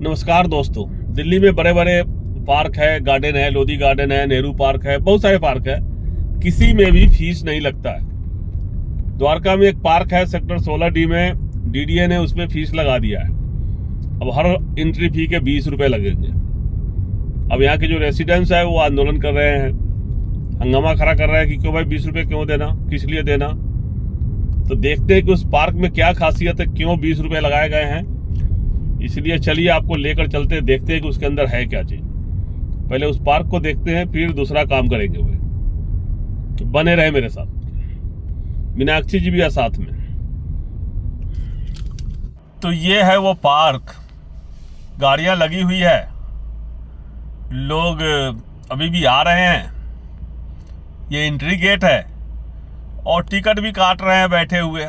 नमस्कार दोस्तों। दिल्ली में बड़े बड़े पार्क है, गार्डन है, लोधी गार्डन है, नेहरू पार्क है, बहुत सारे पार्क है। किसी में भी फीस नहीं लगता है। द्वारका में एक पार्क है सेक्टर 16D में, डीडीए ने उसमें फीस लगा दिया है। अब हर एंट्री फी के 20 रुपए लगेंगे। अब यहाँ के जो रेसिडेंट्स है वो आंदोलन कर रहे हैं, हंगामा खड़ा कर रहे हैं कि क्यों भाई 20 रुपए क्यों देना, किस लिए देना। तो देखते हैं कि उस पार्क में क्या खासियत है, क्यों 20 रुपए लगाए गए हैं। इसलिए चलिए आपको लेकर चलते हैं, देखते हैं कि उसके अंदर है क्या चीज। पहले उस पार्क को देखते हैं, फिर दूसरा काम करेंगे। वो तो बने रहे मेरे साथ। मीनाक्षी जी भी है साथ में। तो ये है वो पार्क, गाड़ियां लगी हुई है, लोग अभी भी आ रहे हैं। ये एंट्री गेट है और टिकट भी काट रहे हैं बैठे हुए।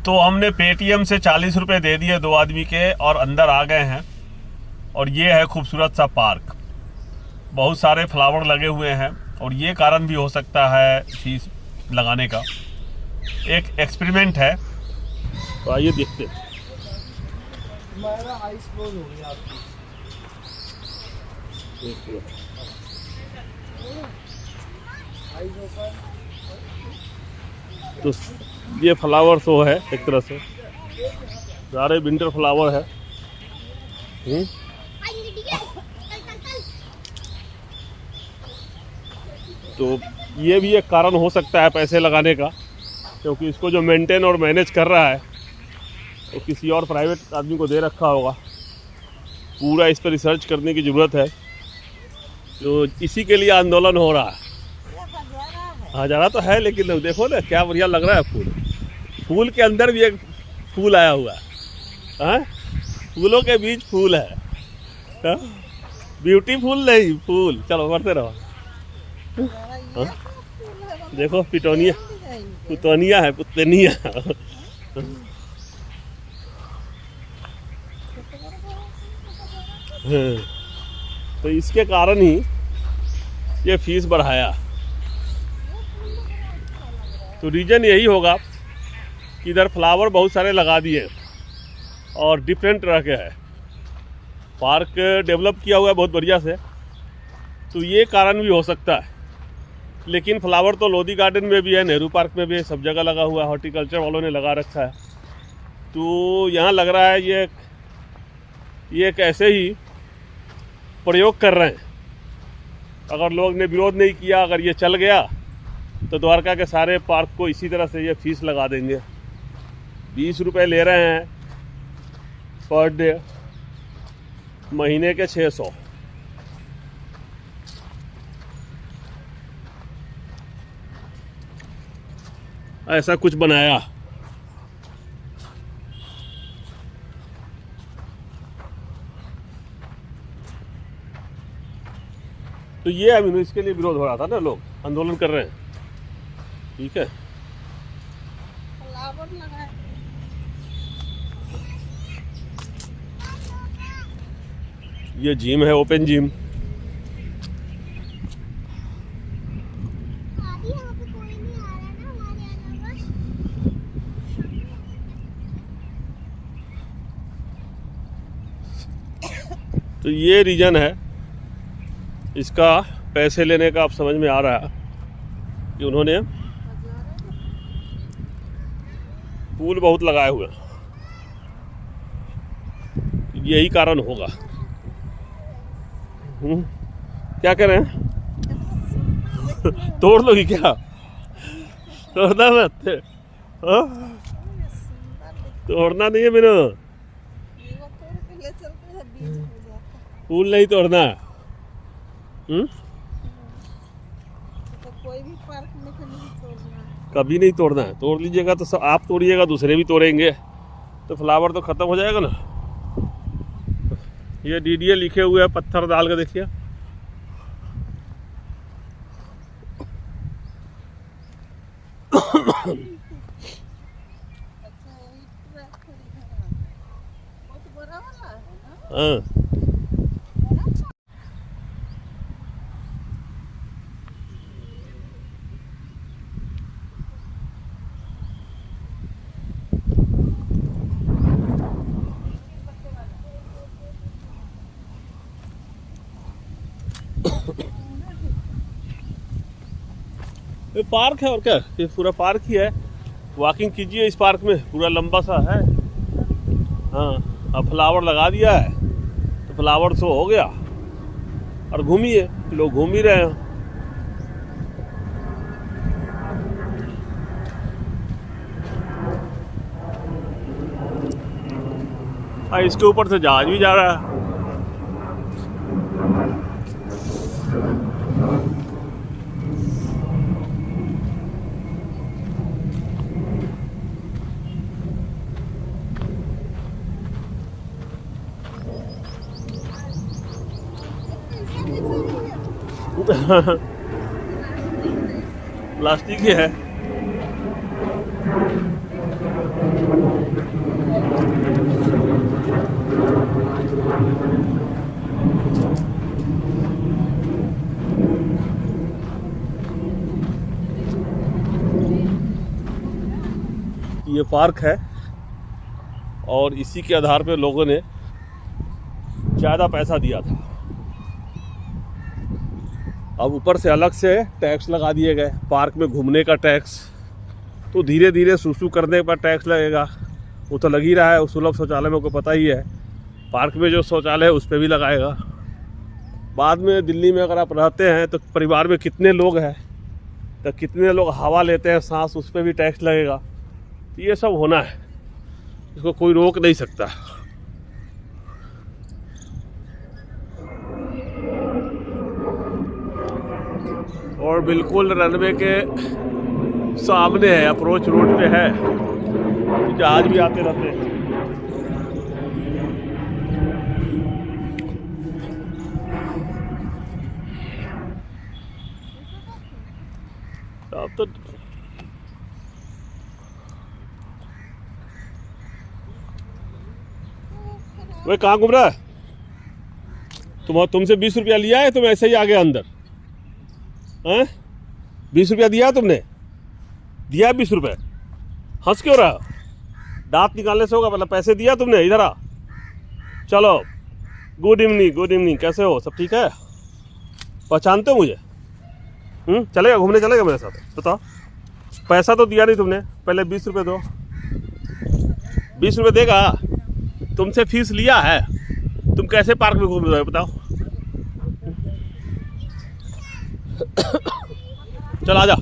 तो हमने पेटीएम से 40 रुपए दे दिए 2 आदमी के और अंदर आ गए हैं। और ये है खूबसूरत सा पार्क, बहुत सारे फ्लावर लगे हुए हैं और ये कारण भी हो सकता है फीस लगाने का। एक एक्सपेरिमेंट है, तो आइए देखते हैं। तो ये फ्लावर शो है, एक तरह से सारे विंटर फ्लावर है। तो ये भी एक कारण हो सकता है पैसे लगाने का, क्योंकि इसको जो मेंटेन और मैनेज कर रहा है तो किसी और प्राइवेट आदमी को दे रखा होगा। पूरा इस पर रिसर्च करने की ज़रूरत है। तो इसी के लिए आंदोलन हो रहा है। हजारा तो है, लेकिन देखो ना क्या बढ़िया लग रहा है फूल। फूल के अंदर भी एक फूल आया हुआ है। फूलों के बीच फूल है। ब्यूटीफुल नहीं, फूल। चलो बढ़ते रहो। देखो पिटोनिया, पुतोनिया है, पुतनिया। तो इसके कारण ही ये फीस बढ़ाया। तो रीजन यही होगा कि इधर फ्लावर बहुत सारे लगा दिए और डिफरेंट तरह के है। पार्क डेवलप किया हुआ है बहुत बढ़िया से, तो ये कारण भी हो सकता है। लेकिन फ्लावर तो लोधी गार्डन में भी है, नेहरू पार्क में भी है, सब जगह लगा हुआ है। हॉर्टिकल्चर वालों ने लगा रखा है। तो यहाँ लग रहा है ये एक ऐसे ही प्रयोग कर रहे हैं। अगर लोग ने विरोध नहीं किया, अगर ये चल गया तो द्वारका के सारे पार्क को इसी तरह से ये फीस लगा देंगे। 20 रुपए ले रहे हैं पर डे, महीने के 600। ऐसा कुछ बनाया। तो ये अभी इसके लिए विरोध हो रहा था ना, लोग आंदोलन कर रहे हैं। ठीक है, ये जिम है, ओपन जिम। तो ये रीजन है इसका पैसे लेने का। अब समझ में आ रहा है कि उन्होंने फूल बहुत लगाए हुए, यही कारण होगा। क्या कह रहे हैं? तोड़ लोगी क्या? तोड़ना मत। तोड़ना नहीं है मेरे, फूल नहीं तोड़ना। कोई भी पार्क में तो नहीं तोड़ना, कभी नहीं तोड़ना है। तोड़ लीजिएगा तो सब आप तोड़िएगा, दूसरे भी तोड़ेंगे, तो फ्लावर तो खत्म हो जाएगा ना। ये डीडीए लिखे हुए हैं, पत्थर डाल के देखिए। हाँ, ये पार्क है और क्या, ये पूरा पार्क ही है। वॉकिंग कीजिए इस पार्क में, पूरा लंबा सा है। हाँ, अब फ्लावर लगा दिया है तो फ्लावर शो हो गया, और घूमिए, लोग घूम ही रहे हैं। हाँ, इसके ऊपर से जहाज भी जा रहा है। प्लास्टिक ही है। ये पार्क है और इसी के आधार पे लोगों ने ज़्यादा पैसा दिया था। अब ऊपर से अलग से टैक्स लगा दिए गए, पार्क में घूमने का टैक्स, तो धीरे धीरे सुसु करने पर टैक्स लगेगा। वो तो लग ही रहा है, सुलभ शौचालय में को पता ही है। पार्क में जो शौचालय है उस पर भी लगाएगा। बाद में दिल्ली में अगर आप रहते हैं तो परिवार में कितने लोग हैं, तो कितने लोग हवा लेते हैं सांस, उस पर भी टैक्स लगेगा। तो ये सब होना है, इसको कोई रोक नहीं सकता। और बिल्कुल रनवे के सामने है, अप्रोच रोड पे है, जहाज भी आते रहते हैं। अब तो वे कहाँ घूम रहा है? तुमसे 20 रुपया लिया है, तुम ऐसे ही आ गए अंदर? हैं? 20 रुपया दिया तुमने? दिया 20 रुपये? हंस क्यों रहा? दांत निकालने से होगा, मतलब पैसे दिया तुमने? इधर आ, चलो। गुड इवनिंग, गुड इवनिंग, कैसे हो? सब ठीक है? पहचानते हो मुझे? चलेगा, घूमने चलेगा मेरे साथ? बताओ। पैसा तो दिया नहीं तुमने, पहले 20 रुपये दो। 20 रुपये देगा? तुमसे फीस लिया है? तुम कैसे पार्क में घूम रहे हो बताओ? चल आजा।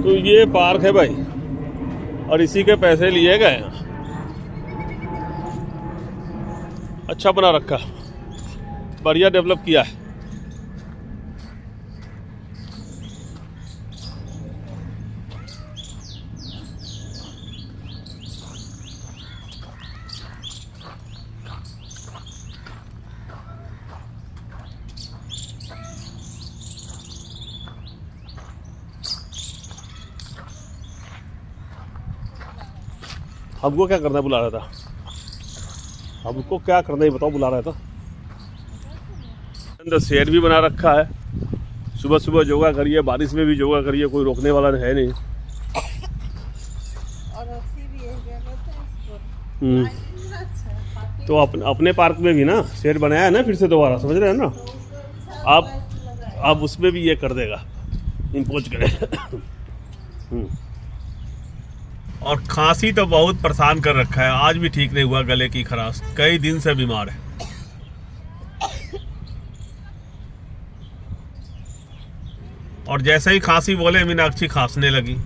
तो ये पार्क है भाई, और इसी के पैसे लिए गए हैं। अच्छा बना रखा, बढ़िया डेवलप किया है। हमको क्या करना बुला रहा था? हमको क्या करना ही बताओ, बुला रहा था। अंदर शेड भी बना रखा है, सुबह सुबह योगा करिए, बारिश में भी योगा करिए, कोई रोकने वाला है नहीं। और रस्सी भी है, क्या कहते हैं इसको? तो अपने पार्क में भी ना शेड बनाया है ना, फिर से दोबारा, समझ रहे हैं ना? अब उसमें भी ये कर देगा, इम्पोज करेगा। और खांसी तो बहुत परेशान कर रखा है, आज भी ठीक नहीं हुआ, गले की खराश, कई दिन से बीमार है। और जैसे ही खांसी बोले मीनाक्षी खांसने लगी।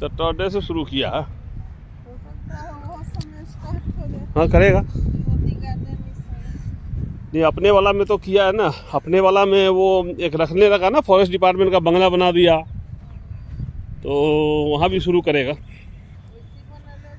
सैटरडे से शुरू किया है। हो सकता है वो समय स्टार्ट हो जाए। हाँ करेगा। मोदी गार्डन इस समय। नहीं अपने वाला में तो किया है ना, अपने वाला में वो एक रखने लगा ना, फॉरेस्ट डिपार्टमेंट का बंगला बना दिया, तो वहाँ भी शुरू करेगा। वैसी बना लो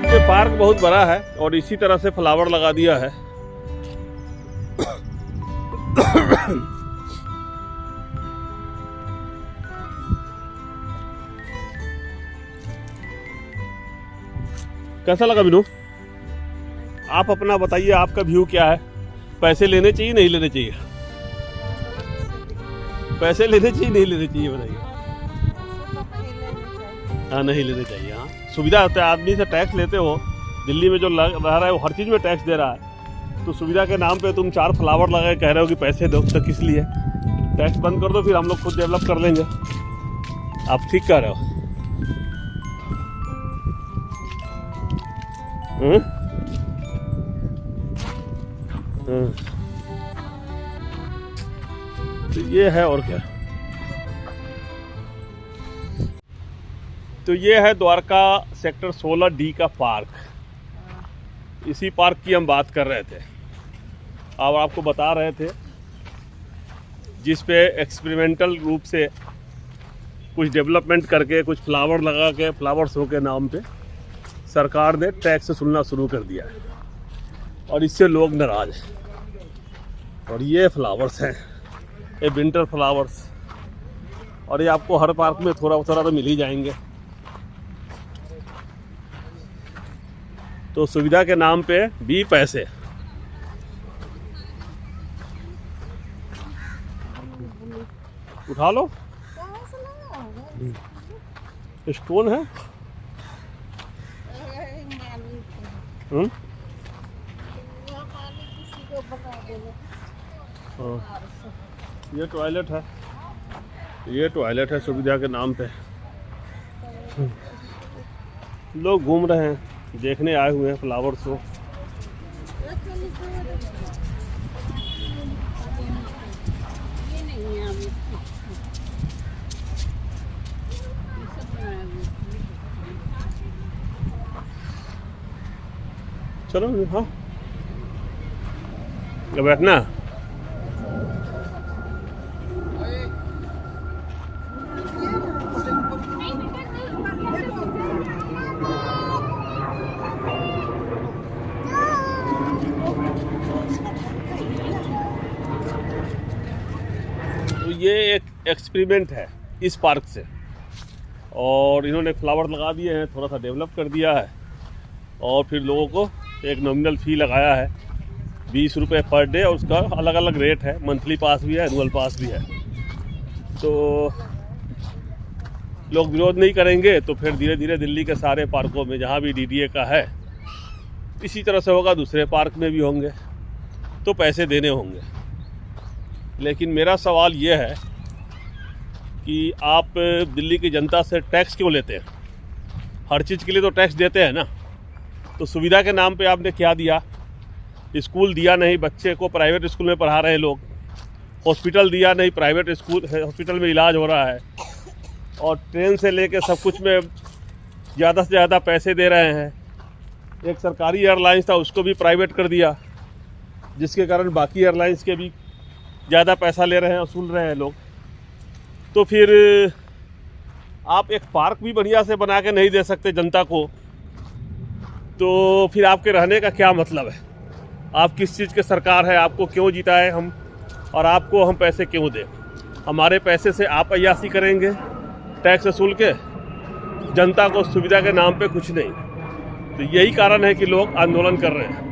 जैसे पार्क बहुत बड़ा है और इसी तरह से फ्लावर लगा दिया है। कैसा लगा बिनू? आप अपना बताइए, आपका व्यू क्या है? पैसे लेने चाहिए नहीं लेने चाहिए? पैसे लेने चाहिए नहीं लेने चाहिए बताइए? हाँ नहीं लेने चाहिए। हाँ सुविधा होता है, आदमी से टैक्स लेते हो, दिल्ली में जो रह रहा है वो हर चीज़ में टैक्स दे रहा है, तो सुविधा के नाम पे तुम 4 फ्लावर लगा कह रहे हो कि पैसे दो, तो किस लिए? टैक्स बंद कर दो, फिर हम लोग खुद डेवलप कर लेंगे। आप ठीक कह रहे हो। तो ये है और क्या। तो ये है द्वारका सेक्टर 16D का पार्क। इसी पार्क की हम बात कर रहे थे और आपको बता रहे थे, जिस पे एक्सपेरिमेंटल रूप से कुछ डेवलपमेंट करके, कुछ फ्लावर लगा के, फ्लावर शो के नाम पे सरकार ने टैक्स वसूलना शुरू कर दिया है और इससे लोग नाराज हैं। और ये फ्लावर्स हैं, ये विंटर फ्लावर्स, और ये आपको हर पार्क में थोड़ा थोड़ा तो मिल ही जाएंगे। तो सुविधा के नाम पे भी पैसे। उठा लो, कहाँ से लगा होगा? स्टोन है। अरे मालिक है। हम्म, यहाँ मालिक किसी को बना देना। हाँ। ये टॉयलेट है, ये टॉयलेट है सुविधा के नाम पे। लोग घूम रहे हैं, देखने आए हुए हैं फ्लावर शो। ये नहीं है अभी। ये सब बनाया हुआ है। चलो हाँ, क्या बैठना? तो ये एक एक्सपेरिमेंट है इस पार्क से, और इन्होंने फ्लावर लगा दिए हैं, थोड़ा सा डेवलप कर दिया है, और फिर लोगों को एक नॉमिनल फ़ी लगाया है 20 रुपये पर डे, और उसका अलग अलग रेट है, मंथली पास भी है, एनुअल पास भी है। तो लोग विरोध नहीं करेंगे तो फिर धीरे धीरे दिल्ली के सारे पार्कों में जहाँ भी DDA का है इसी तरह से होगा, दूसरे पार्क में भी होंगे, तो पैसे देने होंगे। लेकिन मेरा सवाल ये है कि आप दिल्ली की जनता से टैक्स क्यों लेते हैं? हर चीज़ के लिए तो टैक्स देते हैं ना। तो सुविधा के नाम पे आपने क्या दिया? स्कूल दिया नहीं, बच्चे को प्राइवेट स्कूल में पढ़ा रहे हैं लोग। हॉस्पिटल दिया नहीं, प्राइवेट स्कूल हॉस्पिटल में इलाज हो रहा है। और ट्रेन से लेके सब कुछ में ज़्यादा से ज़्यादा पैसे दे रहे हैं। एक सरकारी एयरलाइंस था, उसको भी प्राइवेट कर दिया, जिसके कारण बाकी एयरलाइंस के भी ज़्यादा पैसा ले रहे हैं, वसूल रहे हैं लोग। तो फिर आप एक पार्क भी बढ़िया से बना के नहीं दे सकते जनता को, तो फिर आपके रहने का क्या मतलब है? आप किस चीज़ के सरकार है, आपको क्यों जीता है हम, और आपको हम पैसे क्यों दें। हमारे पैसे से आप अय्यासी करेंगे, टैक्स वसूल के, जनता को सुविधा के नाम पे कुछ नहीं। तो यही कारण है कि लोग आंदोलन कर रहे हैं।